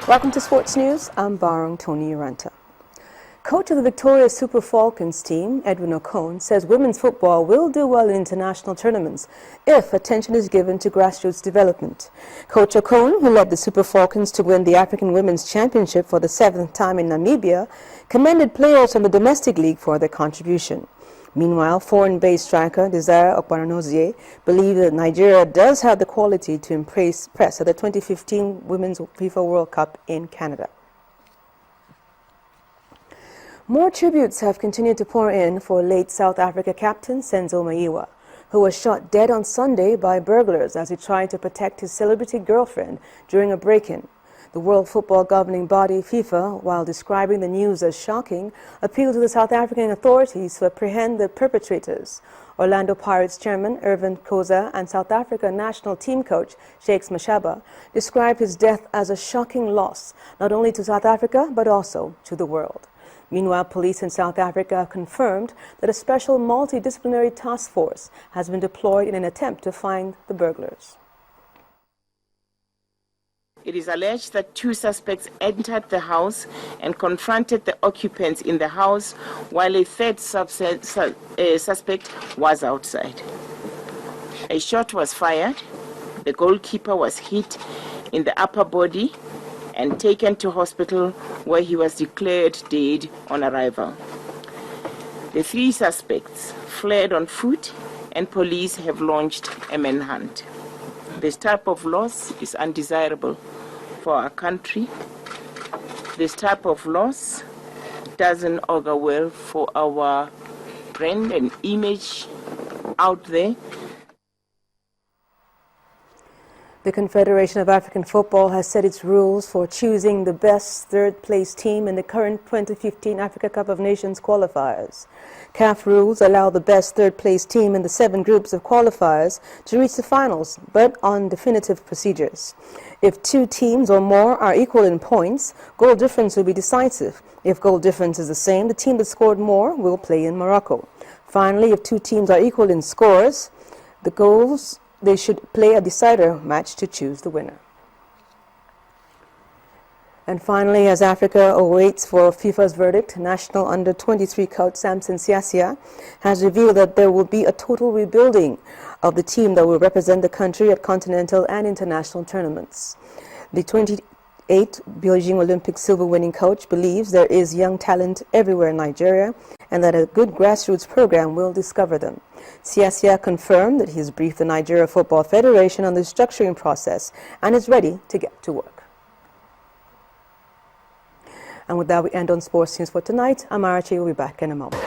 Welcome to Sports News. I'm Barong Tony Uranta. Coach of the Victoria Super Falcons team, Edwin Okon, says women's football will do well in international tournaments if attention is given to grassroots development. Coach Okon, who led the Super Falcons to win the African Women's Championship for the 7th time in Namibia, commended players from the domestic league for their contribution. Meanwhile, foreign-based striker Desire Okpanozie believes that Nigeria does have the quality to impress at the 2015 Women's FIFA World Cup in Canada. More tributes have continued to pour in for late South Africa captain Senzo Mayiwa, who was shot dead on Sunday by burglars as he tried to protect his celebrity girlfriend during a break-in. The World Football governing body, FIFA, while describing the news as shocking, appealed to the South African authorities to apprehend the perpetrators. Orlando Pirates chairman Irvin Khoza and South Africa national team coach Shakes Mashaba described his death as a shocking loss, not only to South Africa but also to the world. Meanwhile, police in South Africa confirmed that a special multidisciplinary task force has been deployed in an attempt to find the burglars. It is alleged that 2 suspects entered the house and confronted the occupants in the house, while a 3rd suspect was outside. A shot was fired. The goalkeeper was hit in the upper body and taken to hospital, where he was declared dead on arrival. The 3 suspects fled on foot, and police have launched a manhunt. This type of loss is undesirable for our country. This type of loss doesn't augur well for our brand and image out there. The Confederation of African Football has set its rules for choosing the best third-place team in the current 2015 Africa Cup of Nations qualifiers. CAF rules allow the best third-place team in the 7 groups of qualifiers to reach the finals, but on definitive procedures. If 2 teams or more are equal in points, goal difference will be decisive. If goal difference is the same, the team that scored more will play in Morocco. Finally, if 2 teams are equal in scores, they should play a decider match to choose the winner. And finally, as Africa awaits for FIFA's verdict, national under-23 coach Samson Siasia has revealed that there will be a total rebuilding of the team that will represent the country at continental and international tournaments. The 28 Beijing Olympic silver-winning coach believes there is young talent everywhere in Nigeria and that a good grassroots program will discover them. Siasia confirmed that he has briefed the Nigeria Football Federation on the structuring process and is ready to get to work. And with that, we end on Sports News for tonight. Amarachi will be back in a moment.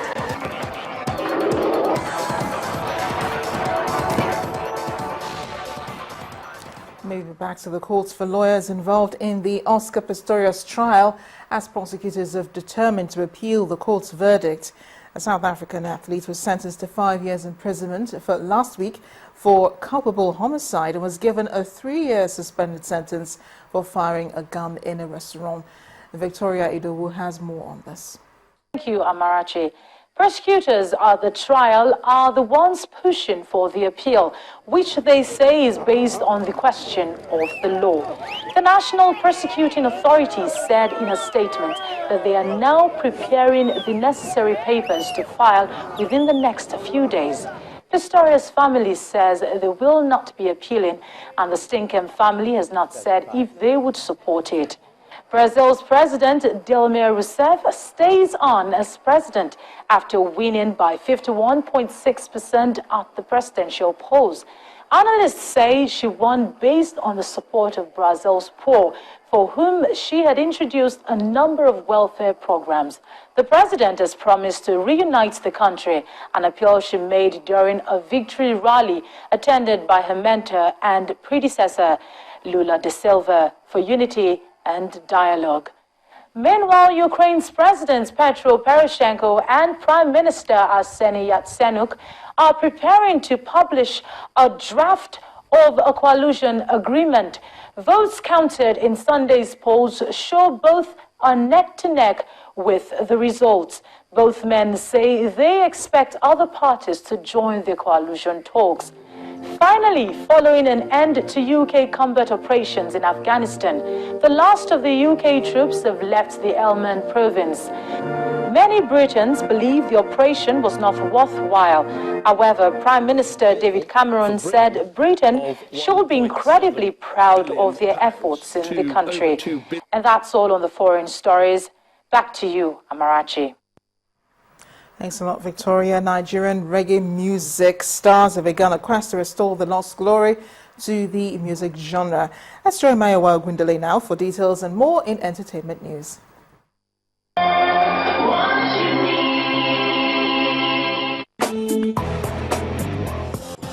Moving back to the courts for lawyers involved in the Oscar Pistorius trial, as prosecutors have determined to appeal the court's verdict. A South African athlete was sentenced to 5 years imprisonment for last week for culpable homicide and was given a 3-year suspended sentence for firing a gun in a restaurant. Victoria Idowu has more on this. Thank you, Amarachi. Prosecutors at the trial are the ones pushing for the appeal, which they say is based on the question of the law. The National Prosecuting Authority said in a statement that they are now preparing the necessary papers to file within the next few days. Pistorius' family says they will not be appealing, and the Stinkham family has not said if they would support it. Brazil's President Dilma Rousseff stays on as president after winning by 51.6% at the presidential polls. Analysts say she won based on the support of Brazil's poor, for whom she had introduced a number of welfare programs. The president has promised to reunite the country, an appeal she made during a victory rally attended by her mentor and predecessor, Lula da Silva, for unity and dialogue. Meanwhile, Ukraine's Presidents Petro Poroshenko and Prime Minister Arseniy Yatsenyuk are preparing to publish a draft of a coalition agreement. Votes counted in Sunday's polls show both are neck-to-neck with the results. Both men say they expect other parties to join the coalition talks. Finally, following an end to UK combat operations in Afghanistan, the last of the UK troops have left the Helmand province. Many Britons believe the operation was not worthwhile. However, Prime Minister David Cameron said Britain should be incredibly proud of their efforts in the country. And that's all on the foreign stories. Back to you, Amarachi. Thanks a lot, Victoria. Nigerian reggae music stars have begun a quest to restore the lost glory to the music genre. Let's join Mayowa Ogundele now for details and more in entertainment news.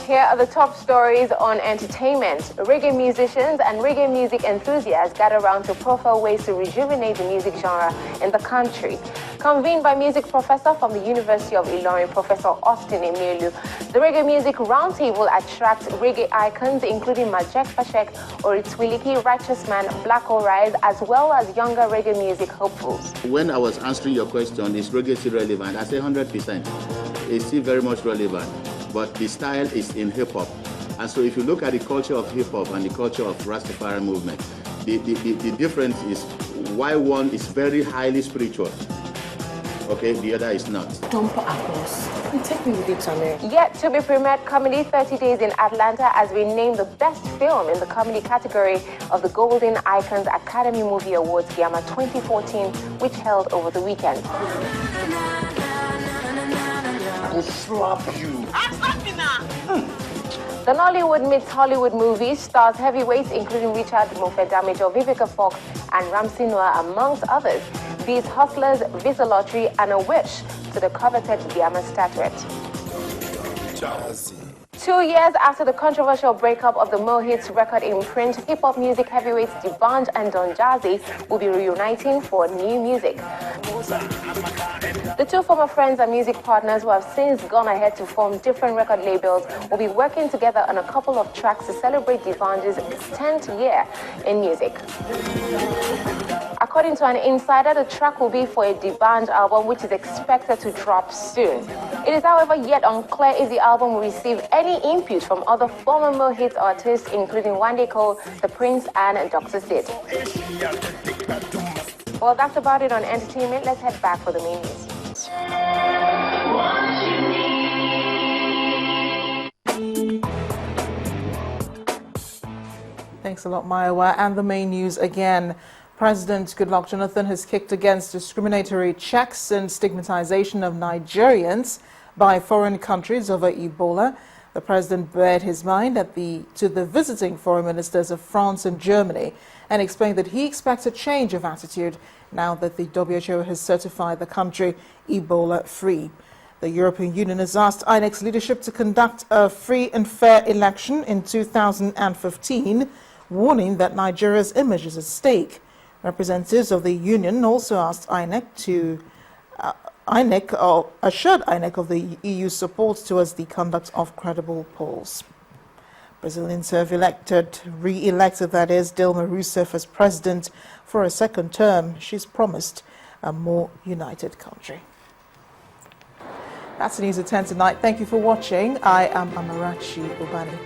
Here are the top stories on entertainment. Reggae musicians and reggae music enthusiasts gather around to profile ways to rejuvenate the music genre in the country. Convened by music professor from the University of Ilorin, Professor Austin Emelu, the Reggae Music Roundtable attracts reggae icons including Majek Fashek, Oritwiliki, Righteous Man, Black Rise, as well as younger reggae music hopefuls. When I was answering your question, is reggae still relevant? I say 100%. It's still very much relevant. But the style is in hip-hop. And so if you look at the culture of hip-hop and the culture of Rastafari movement, the difference is why one is very highly spiritual, okay, the other is not. Take me with you, Tamir. Yet to be premiered comedy 30 Days in Atlanta has been named the best film in the comedy category of the Golden Icons Academy Movie Awards Gamma 2014, which held over the weekend. I will slap you. Slap me now. The Nollywood meets Hollywood movie stars heavyweights including Richard Mofe-Damajo, Vivica Fox, and Ramsey Noah, amongst others. These hustlers, Visa Lottery, and a wish to the coveted Gamma statuette. Jazzy. 2 years after the controversial breakup of the Mohits record imprint, hip-hop music heavyweights D'banj and Don Jazzy will be reuniting for new music. The two former friends and music partners who have since gone ahead to form different record labels will be working together on a couple of tracks to celebrate D'banj's 10th year in music. According to an insider, the track will be for a D'banj album which is expected to drop soon. It is, however, yet unclear if the album will receive any input from other former Mohits artists, including Wande Cole, The Prince, and Dr. Sid. Well, that's about it on entertainment. Let's head back for the main news. Thanks a lot, Mayowa. And the main news again. President Goodluck Jonathan has kicked against discriminatory checks and stigmatization of Nigerians by foreign countries over Ebola. The president bared his mind to the visiting foreign ministers of France and Germany and explained that he expects a change of attitude now that the WHO has certified the country Ebola-free. The European Union has asked INEC's leadership to conduct a free and fair election in 2015, warning that Nigeria's image is at stake. Representatives of the Union also asked INEC assured INEC of the EU's support towards the conduct of credible polls. Brazilians have re-elected, that is, Dilma Rousseff as president for a second term. She's promised a more united country. That's the news at 10 tonight. Thank you for watching. I am Amarachi Ubani.